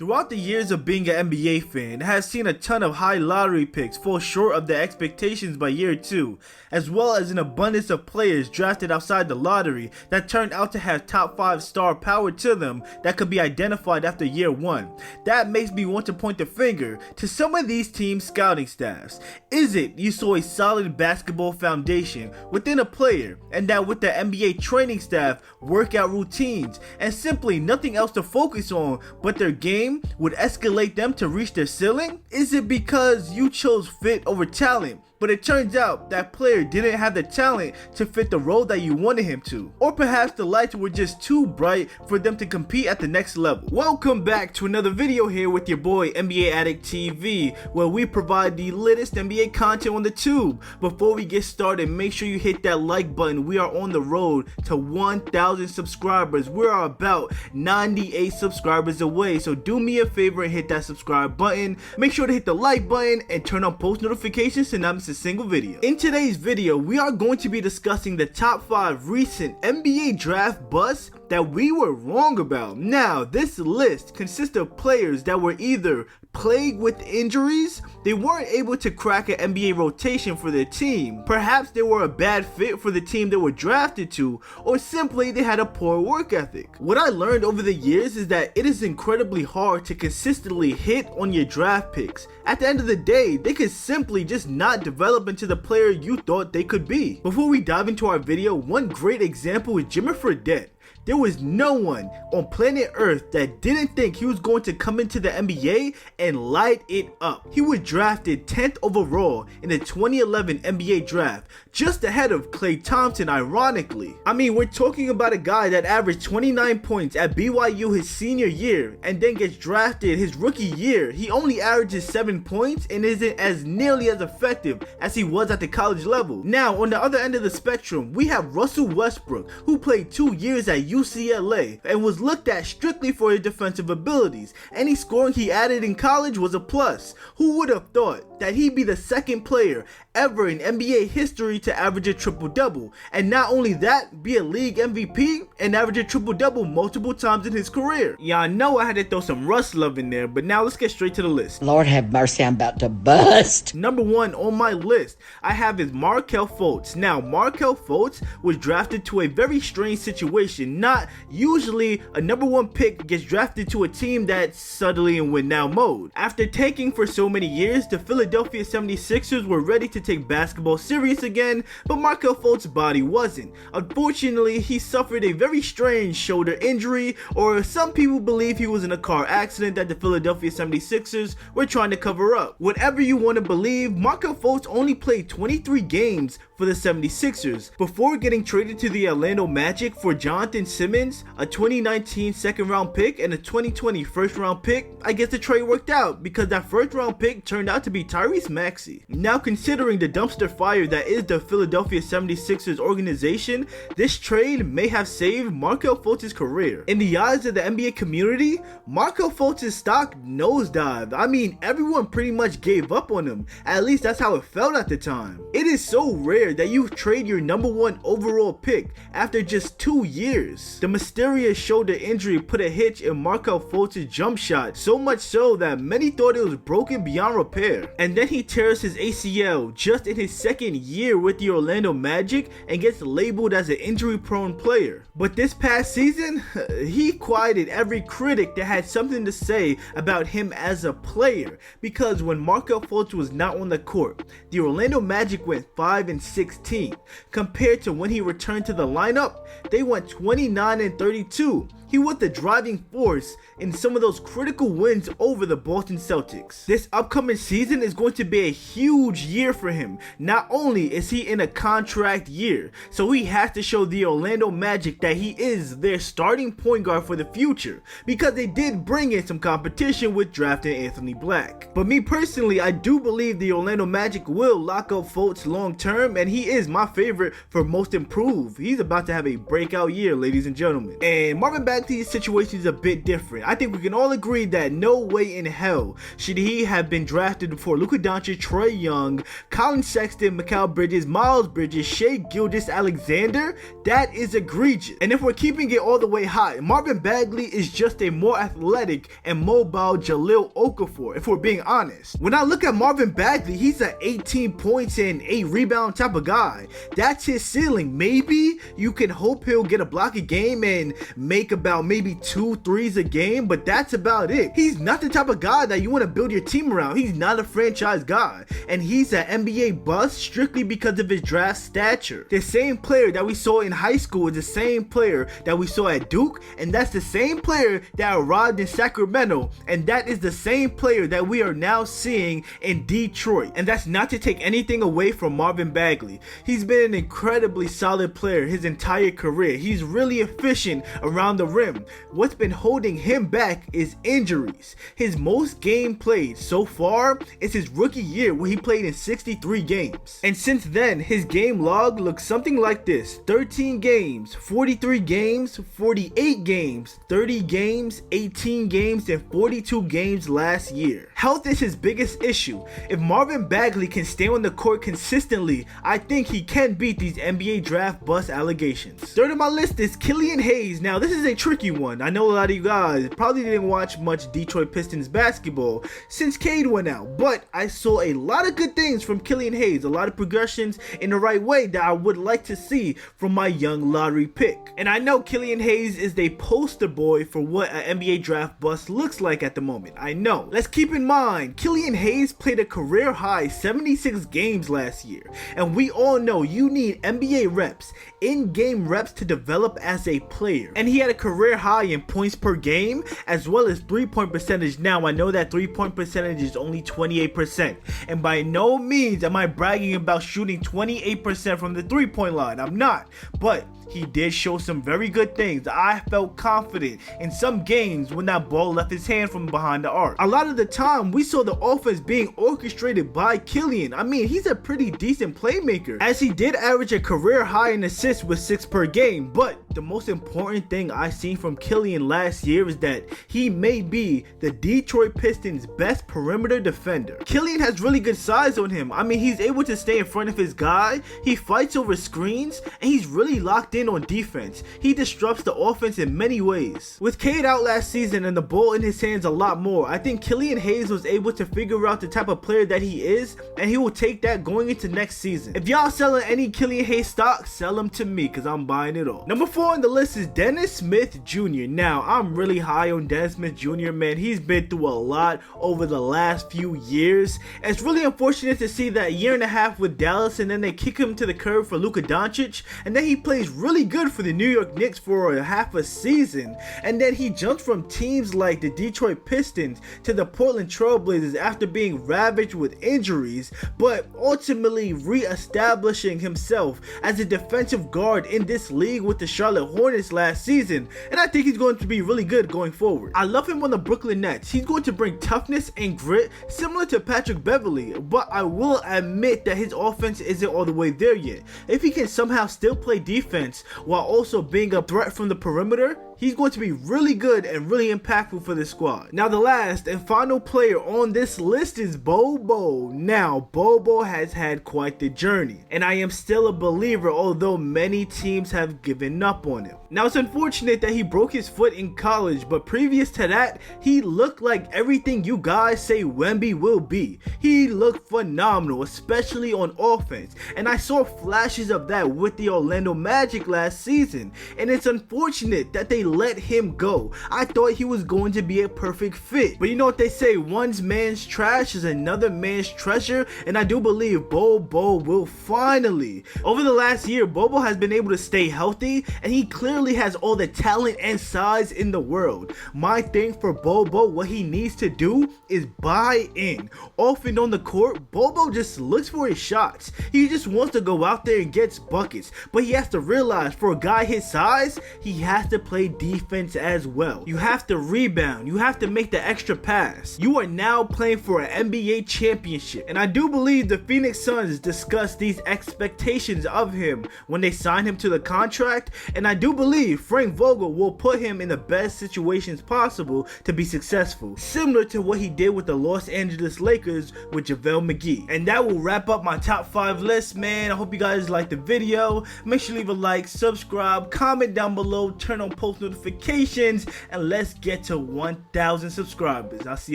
Throughout the years of being an NBA fan, I have seen a ton of high lottery picks fall short of their expectations by year 2, as well as an abundance of players drafted outside the lottery that turned out to have top 5 star power to them that could be identified after year 1. That makes me want to point the finger to some of these teams' scouting staffs. Is it you saw a solid basketball foundation within a player, and that with the NBA training staff, workout routines, and simply nothing else to focus on but their game would escalate them to reach their ceiling? Is it because you chose fit over talent, but it turns out that player didn't have the talent to fit the role that you wanted him to? Or perhaps the lights were just too bright for them to compete at the next level? Welcome back to another video here with your boy NBAADDICTTV, where we provide the latest NBA content on the tube. Before we get started, make sure you hit that like button. We are on the road to 1,000 subscribers. We are about 98 subscribers away, so do me a favor and hit that subscribe button. Make sure to hit the like button and turn on post notifications to not miss a single video. In today's video, we are going to be discussing the top 5 recent NBA draft busts that we were wrong about. Now, this list consists of players that were either plagued with injuries, they weren't able to crack an NBA rotation for their team, perhaps they were a bad fit for the team they were drafted to, or simply they had a poor work ethic. What I learned over the years is that it is incredibly hard to consistently hit on your draft picks. At the end of the day, they could simply just not develop into the player you thought they could be. Before we dive into our video, one great example is Jimmy Fredette. There was no one on planet Earth that didn't think he was going to come into the NBA and light it up. He was drafted 10th overall in the 2011 NBA draft, just ahead of Klay Thompson, ironically. I mean, we're talking about a guy that averaged 29 points at BYU his senior year and then gets drafted his rookie year. He only averages 7 points and isn't as nearly as effective as he was at the college level. Now, on the other end of the spectrum, we have Russell Westbrook, who played 2 years at UCLA and was looked at strictly for his defensive abilities. Any scoring he added in college was a plus. Who would have thought that he'd be the second player ever in NBA history to average a triple-double, and not only that, be a league MVP and average a triple-double multiple times in his career? Yeah, I know I had to throw some Russ love in there, but now let's get straight to the list. Lord have mercy, I'm about to bust. Number 1 on my list I have is Markelle Fultz. Now, Markelle Fultz was drafted to a very strange situation. Not usually a number 1 pick gets drafted to a team that's suddenly in win now mode. After tanking for so many years, the Philadelphia 76ers were ready to take basketball serious again, but Markelle Fultz's body wasn't. Unfortunately, he suffered a very strange shoulder injury, or some people believe he was in a car accident that the Philadelphia 76ers were trying to cover up. Whatever you want to believe, Markelle Fultz only played 23 games for the 76ers before getting traded to the Orlando Magic for Jonathan Simmons, a 2019 second round pick and a 2020 first round pick. I guess the trade worked out because that first round pick turned out to be Tyrese Maxey. Now, considering the dumpster fire that is the Philadelphia 76ers organization, this trade may have saved Markelle Fultz's career. In the eyes of the NBA community, Markelle Fultz's stock nosedived. I mean, everyone pretty much gave up on him. At least that's how it felt at the time. It is so rare that you trade your number 1 overall pick after just 2 years. The mysterious shoulder injury put a hitch in Markelle Fultz's jump shot, so much so that many thought it was broken beyond repair. And then he tears his ACL just in his second year with the Orlando Magic and gets labeled as an injury-prone player. But this past season, he quieted every critic that had something to say about him as a player, because when Markelle Fultz was not on the court, the Orlando Magic went 5-16. Compared to when he returned to the lineup, they went 29-32. He was the driving force in some of those critical wins over the Boston Celtics. This upcoming season is going to be a huge year for him. Not only is he in a contract year, so he has to show the Orlando Magic that he is their starting point guard for the future, because they did bring in some competition with drafting Anthony Black. But me personally, I do believe the Orlando Magic will lock up Fultz long term, and he is my favorite for most improved. He's about to have a breakout year, ladies and gentlemen. And Marvin Bagley Bagley's situation is a bit different. I think we can all agree that no way in hell should he have been drafted before Luka Doncic, Trae Young, Colin Sexton, Mikal Bridges, Miles Bridges, Shai Gilgeous-Alexander. That is egregious. And if we're keeping it all the way high, Marvin Bagley is just a more athletic and mobile Jahlil Okafor, if we're being honest. When I look at Marvin Bagley, he's an 18 points and 8 rebound type of guy. That's his ceiling. Maybe you can hope he'll get a block a game and make about maybe 2 threes a game, but that's about it. He's not the type of guy that you want to build your team around. He's not a franchise guy, and he's an NBA bust strictly because of his draft stature. The same player that we saw in high school is the same player that we saw at Duke, and that's the same player that arrived in Sacramento, and that is the same player that we are now seeing in Detroit. And that's not to take anything away from Marvin Bagley. He's been an incredibly solid player his entire career. He's really efficient around the rim. What's been holding him back is injuries. His most game played so far is his rookie year, where he played in 63 games. And since then, his game log looks something like this: 13 games, 43 games, 48 games, 30 games, 18 games, and 42 games last year. Health is his biggest issue. If Marvin Bagley can stay on the court consistently, I think he can beat these NBA draft bust allegations. Third on my list is Killian Hayes. Now, this is a tricky one. I know a lot of you guys probably didn't watch much Detroit Pistons basketball since Cade went out, but I saw a lot of good things from Killian Hayes, a lot of progressions in the right way that I would like to see from my young lottery pick. And I know Killian Hayes is the poster boy for what an NBA draft bust looks like at the moment. I know. Let's keep in mind, Killian Hayes played a career high 76 games last year, and we all know you need NBA reps, in-game reps, to develop as a player. And he had a career high in points per game as well as 3-point percentage. Now, I know that 3-point percentage is only 28%, and by no means am I bragging about shooting 28% from the 3-point line. I'm not, but he did show some very good things. I felt confident in some games when that ball left his hand from behind the arc. A lot of the time, we saw the offense being orchestrated by Killian. I mean, he's a pretty decent playmaker, as he did average a career high in assists with 6 per game. But the most important thing I seen from Killian last year is that he may be the Detroit Pistons' best perimeter defender. Killian has really good size on him. I mean, he's able to stay in front of his guy, he fights over screens, and he's really locked in on defense. He disrupts the offense in many ways. With Cade out last season and the ball in his hands a lot more, I think Killian Hayes was able to figure out the type of player that he is, and he will take that going into next season. If y'all selling any Killian Hayes stock, sell them to me, because I'm buying it all. Number 4 on the list is Dennis Smith Jr. Now, I'm really high on Dennis Smith Jr. Man, he's been through a lot over the last few years. It's really unfortunate to see that year and a half with Dallas, and then they kick him to the curb for Luka Doncic, and then he plays really good for the New York Knicks for a half a season, and then he jumps from teams like the Detroit Pistons to the Portland Trailblazers after being ravaged with injuries, but ultimately re-establishing himself as a defensive guard in this league with the Charlotte Hornets last season, and I think he's going to be really good going forward. I love him on the Brooklyn Nets. He's going to bring toughness and grit similar to Patrick Beverley, but I will admit that his offense isn't all the way there yet. If he can somehow still play defense while also being a threat from the perimeter, he's going to be really good and really impactful for this squad. Now, the last and final player on this list is Bol Bol. Now, Bol Bol has had quite the journey, and I am still a believer, although many teams have given up on him. Now, it's unfortunate that he broke his foot in college, but previous to that, he looked like everything you guys say Wemby will be. He looked phenomenal, especially on offense, and I saw flashes of that with the Orlando Magic last season, and it's unfortunate that they let him go. I thought he was going to be a perfect fit, but you know what they say, one man's trash is another man's treasure, and I do believe Bol Bol will finally. Over the last year, Bol Bol has been able to stay healthy, and he clearly has all the talent and size in the world. My thing for Bol Bol, what he needs to do is buy in. Off and on the court, Bol Bol just looks for his shots. He just wants to go out there and gets buckets, but he has to realize, for a guy his size, he has to play defense as well. You have to rebound. You have to make the extra pass. You are now playing for an NBA championship. And I do believe the Phoenix Suns discussed these expectations of him when they signed him to the contract. And I do believe Frank Vogel will put him in the best situations possible to be successful, similar to what he did with the Los Angeles Lakers with JaVale McGee. And that will wrap up my top 5 list, man. I hope you guys liked the video. Make sure to leave a like, subscribe, comment down below, turn on post notifications, and let's get to 1,000 subscribers. I'll see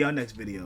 y'all next video.